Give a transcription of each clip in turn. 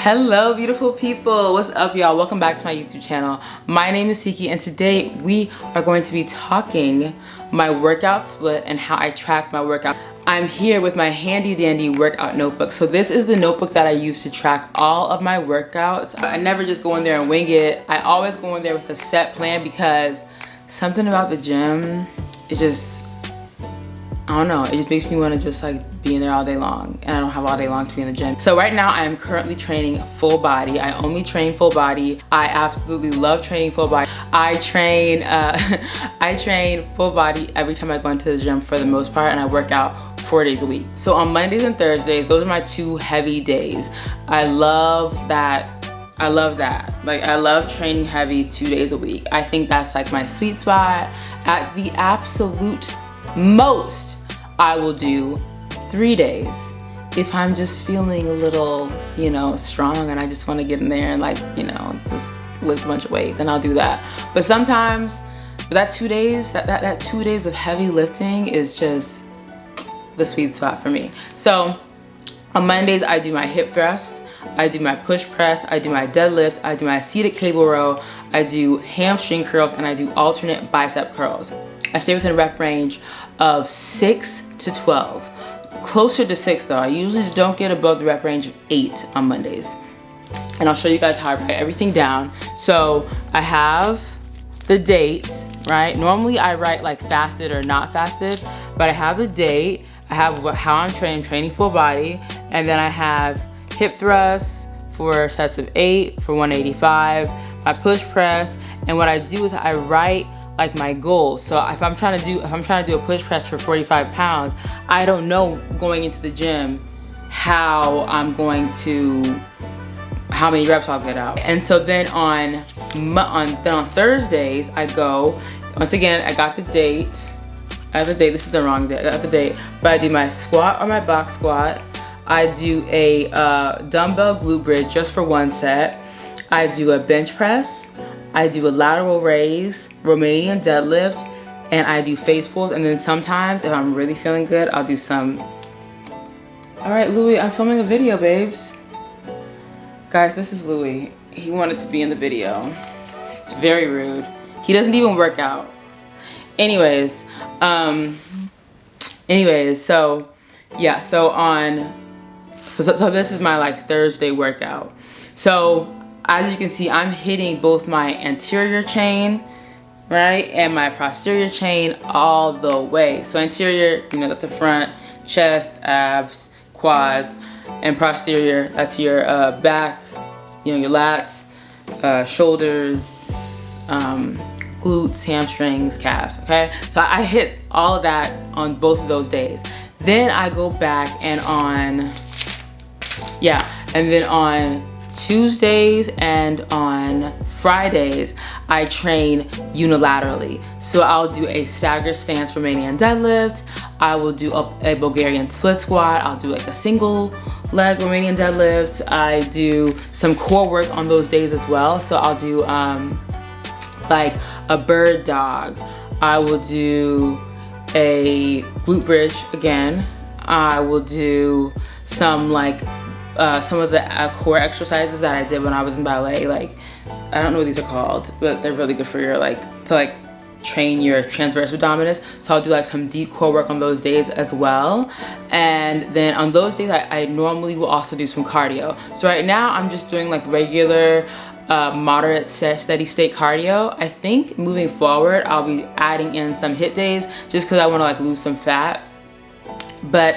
Hello beautiful people, what's up y'all? Welcome back to my YouTube channel. My name is Siki and today we are going to be talking my workout split and how I track my workout. I'm here with my handy dandy workout notebook. So this is the notebook that I use to track all of my workouts. I never just go in there and wing it. I always go in there with a set plan because something about the gym, it just, I don't know, it just makes me want to just like be in there all day long, and I don't have all day long to be in the gym. So right now I am currently training full body. I only train full body. I absolutely love training full body. I train full body every time I go into the gym for the most part, and I work out 4 days a week. So on Mondays and Thursdays, those are my two heavy days. I love that. Like I love training heavy 2 days a week. I think that's like my sweet spot. At the absolute most, I will do 3 days if I'm just feeling a little, you know, strong and I just want to get in there and like, you know, just lift a bunch of weight, then I'll do that. But sometimes that 2 days, that 2 days of heavy lifting is just the sweet spot for me. So on Mondays I do my hip thrust, I do my push press, I do my deadlift, I do my seated cable row, I do hamstring curls, and I do alternate bicep curls. I stay within rep range of 6 to 12. Closer to 6 though. I usually don't get above the rep range of 8 on Mondays. And I'll show you guys how I write everything down. So I have the date, right? Normally I write like fasted or not fasted, but I have the date, I have how I'm training full body, and then I have hip thrusts for sets of 8 for 185, my push press, and what I do is I write like my goals. So if I'm trying to do a push press for 45 pounds, I don't know going into the gym how many reps I'll get out. And so then on Thursdays I go, once again I got the date. I have the date, this is the wrong date, I got the date, but I do my squat or my box squat. I do a dumbbell glute bridge just for 1 set. I do a bench press. I do a lateral raise, Romanian deadlift, and I do face pulls. And then sometimes, if I'm really feeling good, I'll do some. All right, Louis, I'm filming a video, babes. Guys, this is Louis. He wanted to be in the video. It's very rude. He doesn't even work out. Anyways, so yeah, so this is my like Thursday workout. So as you can see, I'm hitting both my anterior chain, right, and my posterior chain all the way. So anterior, you know, that's the front, chest, abs, quads, and posterior, that's your back, you know, your lats, shoulders, glutes, hamstrings, calves, okay? So I hit all of that on both of those days. Then I go back and on Tuesdays and on Fridays, I train unilaterally. So I'll do a stagger stance Romanian deadlift. I will do a Bulgarian split squat. I'll do like a single leg Romanian deadlift. I do some core work on those days as well. So I'll do like a bird dog. I will do a glute bridge again. I will do some like some of the core exercises that I did when I was in ballet. Like, I don't know what these are called, but they're really good for your to train your transverse abdominis. So I'll do like some deep core work on those days as well. And then on those days, I normally will also do some cardio. So right now I'm just doing like regular moderate steady state cardio. I think moving forward I'll be adding in some HIIT days just because I want to like lose some fat. But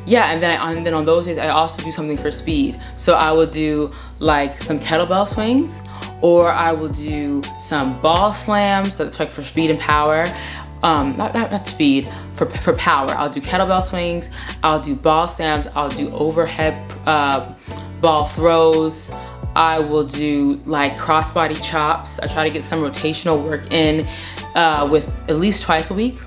yeah, and then on those days I also do something for speed. So I will do like some kettlebell swings, or I will do some ball slams. That's like for speed and power. Not speed, for power. I'll do kettlebell swings, I'll do ball slams, I'll do overhead ball throws. I will do like crossbody chops. I try to get some rotational work in with at least twice a week.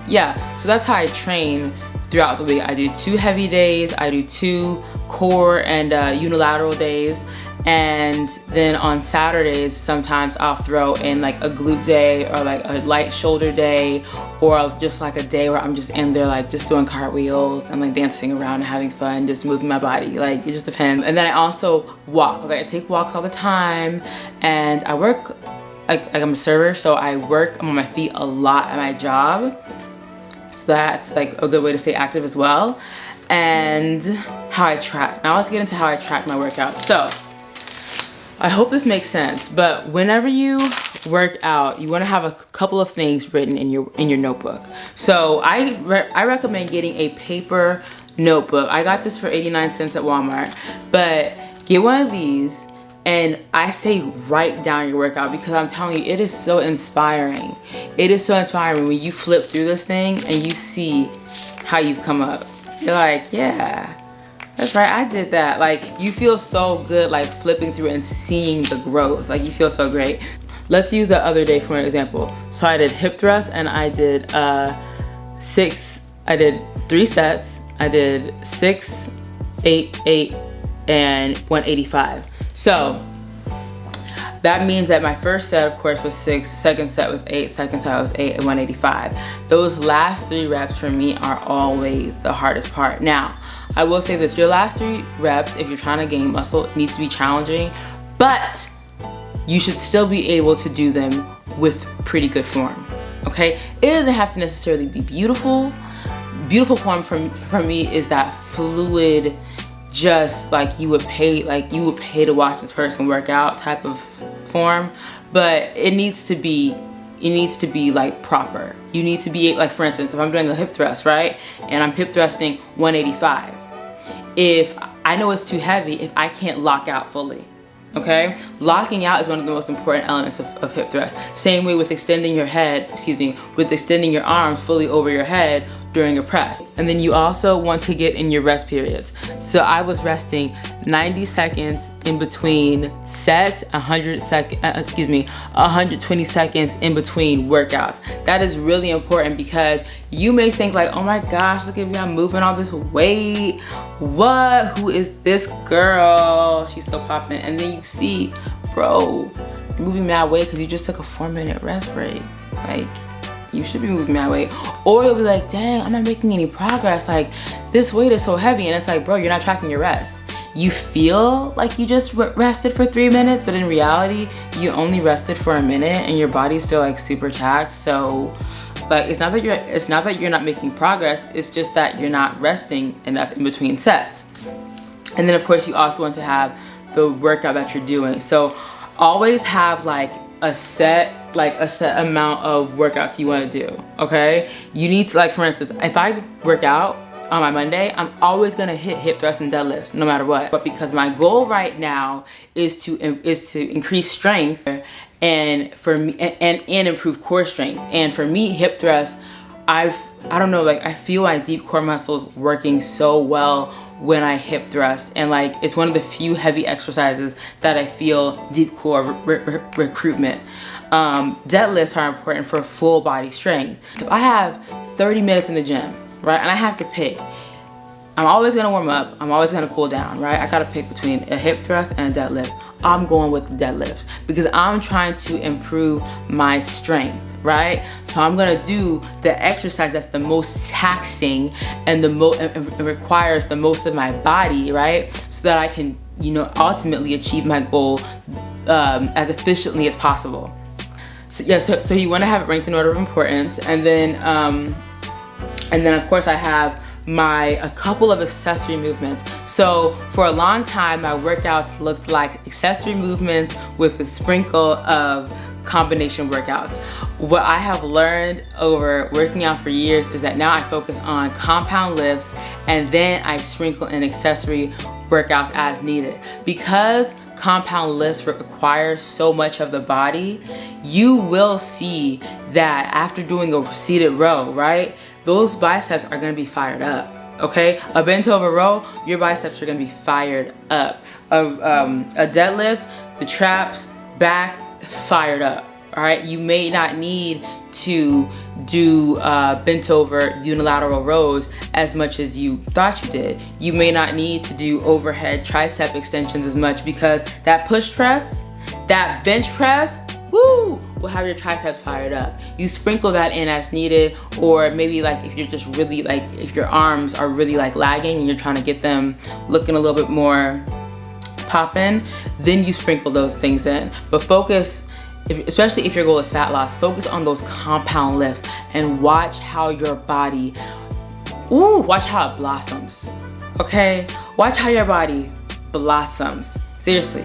Yeah, so that's how I train throughout the week. I do 2 heavy days, I do 2 core and unilateral days, And then on Saturdays, sometimes I'll throw in like a glute day or like a light shoulder day, or just like a day where I'm just in there like just doing cartwheels and like dancing around and having fun, just moving my body. Like it just depends. And then I also walk. Like I take walks all the time, and I work like I'm a server, so I'm on my feet a lot at my job. So that's like a good way to stay active as well. And how I track. Now let's get into how I track my workouts. So I hope this makes sense, but whenever you work out, you want to have a couple of things written in your notebook. So I recommend getting a paper notebook. I got this for 89 cents at Walmart, but get one of these, and I say write down your workout, because I'm telling you, it is so inspiring. It is so inspiring when you flip through this thing and you see how you've come up. You're like, yeah, that's right, I did that. Like, you feel so good, like flipping through and seeing the growth. Like, you feel so great. Let's use the other day for an example. So I did hip thrust, and I did 3 sets. I did 6, 8, 8, and 185. So that means that my first set, of course, was 6, second set was 8, second set was 8, and 185. Those last 3 reps for me are always the hardest part. Now, I will say this, your last 3 reps, if you're trying to gain muscle, needs to be challenging, but you should still be able to do them with pretty good form, okay? It doesn't have to necessarily be beautiful. Beautiful form for me is that fluid, just like you would pay to watch this person work out type of form, but it needs to be like proper. You need to be like, for instance, if I'm doing a hip thrust, right, and I'm hip thrusting 185, if I know it's too heavy, if I can't lock out fully, okay? Locking out is one of the most important elements of hip thrust. Same way with extending your head, with extending your arms fully over your head during a press. And then you also want to get in your rest periods. So I was resting 90 seconds in between sets, 120 seconds in between workouts. That is really important, because you may think like, oh my gosh, look at me, I'm moving all this weight. What? Who is this girl? She's so popping. And then you see, bro, you're moving mad weight because you just took a 4-minute rest break. Like, you should be moving that weight. Or you'll be like, dang, I'm not making any progress. Like, this weight is so heavy. And it's like, bro, you're not tracking your rest. You feel like you just rested for 3 minutes, but in reality, you only rested for a minute and your body's still like super taxed. So like, it's not that you're not making progress, it's just that you're not resting enough in between sets. And then of course you also want to have the workout that you're doing. So always have like a set amount of workouts you want to do, okay? You need to, like, for instance, if I work out on my Monday, I'm always gonna hit hip thrusts and deadlifts no matter what. But because my goal right now is to increase strength and for me and improve core strength. And for me, hip thrusts, I don't know, like, I feel my deep core muscles working so well when I hip thrust, and like, it's one of the few heavy exercises that I feel deep core recruitment. Deadlifts are important for full body strength. If I have 30 minutes in the gym, right, and I have to pick, I'm always gonna warm up, I'm always gonna cool down, right? I gotta pick between a hip thrust and a deadlift. I'm going with the deadlift because I'm trying to improve my strength, right? So I'm gonna do the exercise that's the most taxing and it requires the most of my body, right? So that I can, you know, ultimately achieve my goal as efficiently as possible. So yeah, so you want to have it ranked in order of importance, and then of course I have a couple of accessory movements. So for a long time, my workouts looked like accessory movements with a sprinkle of combination workouts. What I have learned over working out for years is that now I focus on compound lifts, and then I sprinkle in accessory workouts as needed. Because compound lifts require so much of the body, you will see that after doing a seated row, right, those biceps are gonna be fired up, okay? A bent over row, your biceps are gonna be fired up. A deadlift, the traps, back, fired up, all right? You may not need to do bent over unilateral rows as much as you thought you did. You may not need to do overhead tricep extensions as much, because that push press, that bench press, woo, will have your triceps fired up. You sprinkle that in as needed, or maybe like if you're just really like, if your arms are really like lagging and you're trying to get them looking a little bit more poppin', then you sprinkle those things in. But focus, especially if your goal is fat loss, focus on those compound lifts and watch how your body, watch how it blossoms, okay? Watch how your body blossoms, seriously.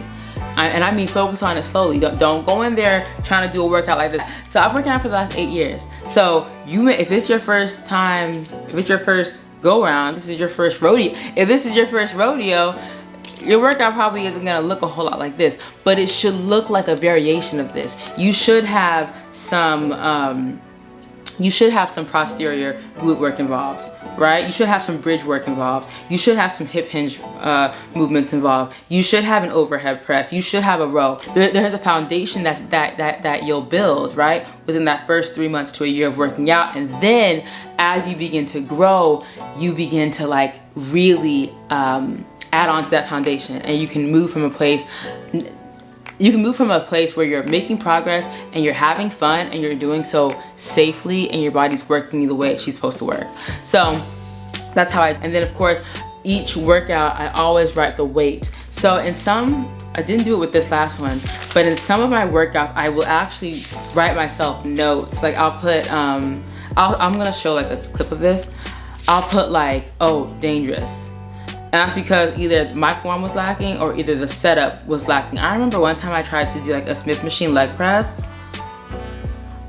And I mean focus on it slowly. Don't go in there trying to do a workout like this. So I've worked out for the last 8 years. So if it's your first time, if it's your first go around, this is your first rodeo. If this is your first rodeo, your workout probably isn't gonna look a whole lot like this, but it should look like a variation of this. You should have some posterior glute work involved, right? You should have some bridge work involved. You should have some hip hinge movements involved. You should have an overhead press. You should have a row. There's a foundation that you'll build, right? Within that first 3 months to a year of working out. And then as you begin to grow, you begin to like really add on to that foundation, and you can move from a place where you're making progress and you're having fun and you're doing so safely and your body's working the way she's supposed to work. So that's how and then of course, each workout, I always write the weight. So in some, I didn't do it with this last one, but in some of my workouts, I will actually write myself notes. Like I'll put, I'm gonna show like a clip of this. I'll put like, oh, dangerous. And that's because either my form was lacking or either the setup was lacking. I remember one time I tried to do like a Smith machine leg press.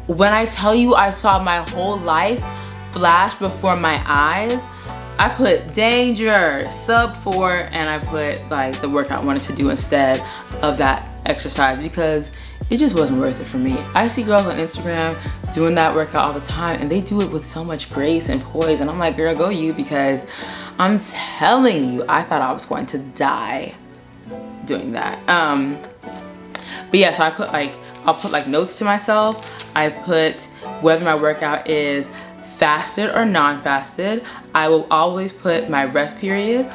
When I tell you I saw my whole life flash before my eyes, I put danger, sub 4, and I put like the workout I wanted to do instead of that exercise, because it just wasn't worth it for me. I see girls on Instagram doing that workout all the time, and they do it with so much grace and poise, and I'm like, girl, go you, because I'm telling you, I thought I was going to die doing that. But yeah, so I'll put like notes to myself. I put whether my workout is fasted or non-fasted. I will always put my rest period,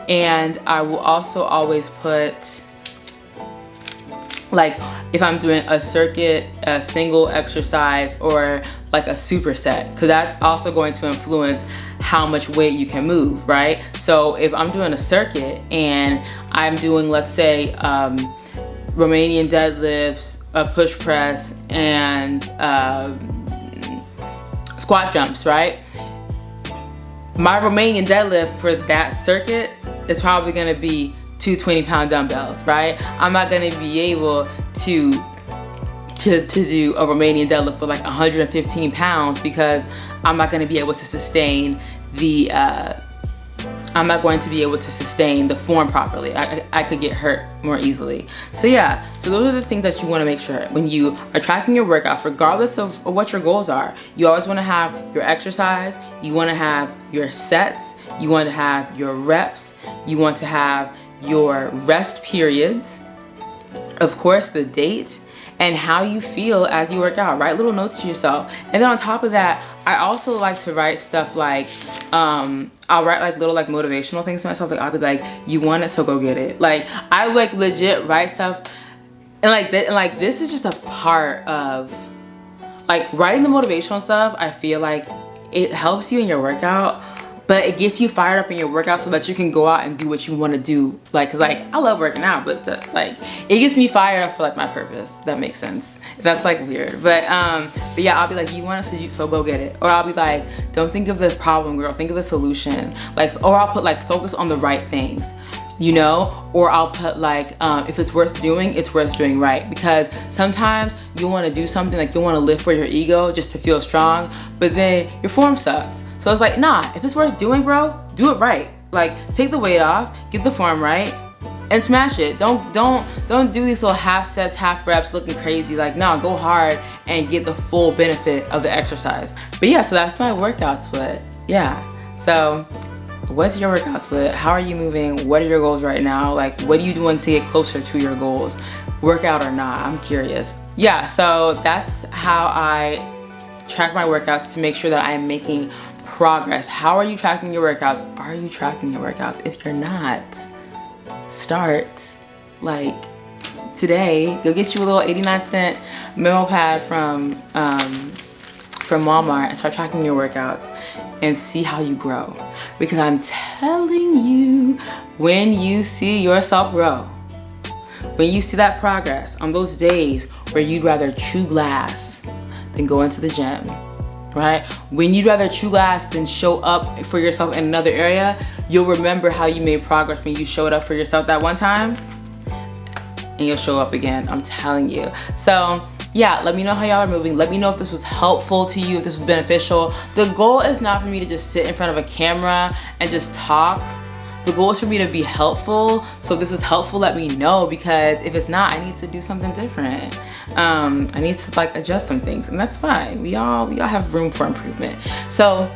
and I will also always put like if I'm doing a circuit, a single exercise, or like a superset, because that's also going to influence how much weight you can move, right? So if I'm doing a circuit and I'm doing, let's say, Romanian deadlifts, a push press, and squat jumps, right? My Romanian deadlift for that circuit is probably gonna be 2 20-pound dumbbells, right? I'm not gonna be able to do a Romanian deadlift for like 115 pounds, because I'm not going to be able to sustain the form proproperly. I could get hurt more easily. So yeah, so those are the things that you want to make sure when you are tracking your workouts, regardless of what your goals are. You always want to have your exercise, you want to have your sets, you want to have your reps, you want to have your rest periods, of course the date, and how you feel as you work out. Write little notes to yourself. And then on top of that, I also like to write stuff like, I'll write like little like motivational things to myself. Like I'll be like, you want it, so go get it. Like I like legit write stuff, and like that, and like this is just a part of like writing the motivational stuff. I feel like it helps you in your workout, but it gets you fired up in your workout so that you can go out and do what you want to do. Like, cause like I love working out, but like it gets me fired up for like my purpose. That makes sense. That's like weird, but yeah, I'll be like, you want it, so go get it. Or I'll be like, don't think of the problem, girl. Think of the solution. Like, or I'll put like focus on the right things, you know. Or I'll put like, if it's worth doing, it's worth doing right. Because sometimes you want to do something, like you want to lift for your ego just to feel strong, but then your form sucks. So it's like, nah, if it's worth doing, bro, do it right. Like take the weight off, get the form right, and smash it. Don't do these little half sets, half reps looking crazy. Like no, go hard and get the full benefit of the exercise. But yeah, so that's my workout split. Yeah. So what's your workout split? How are you moving? What are your goals right now? Like what are you doing to get closer to your goals? Workout or not, I'm curious. Yeah, so that's how I track my workouts to make sure that I am making progress. How are you tracking your workouts? Are you tracking your workouts? If you're not, start like today. Go get you a little 89-cent memo pad from Walmart and start tracking your workouts and see how you grow. Because I'm telling you, when you see yourself grow, when you see that progress on those days where you'd rather chew glass than go into the gym, right? When you'd rather chew glass than show up for yourself in another area, you'll remember how you made progress when you showed up for yourself that one time, and you'll show up again, I'm telling you. So yeah, let me know how y'all are moving. Let me know if this was helpful to you, if this was beneficial. The goal is not for me to just sit in front of a camera and just talk. The goal is for me to be helpful. So if this is helpful, let me know, because if it's not, I need to do something different. I need to like adjust some things, and that's fine. We all have room for improvement. So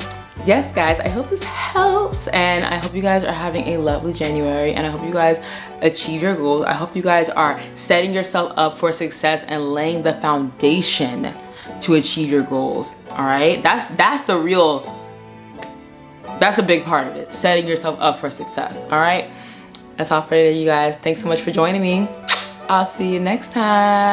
yes, guys, I hope this helps, and I hope you guys are having a lovely January, and I hope you guys achieve your goals. I hope you guys are setting yourself up for success and laying the foundation to achieve your goals. All right, that's the real, that's a big part of it, setting yourself up for success. All right, that's all for today, you guys. Thanks so much for joining me. I'll see you next time.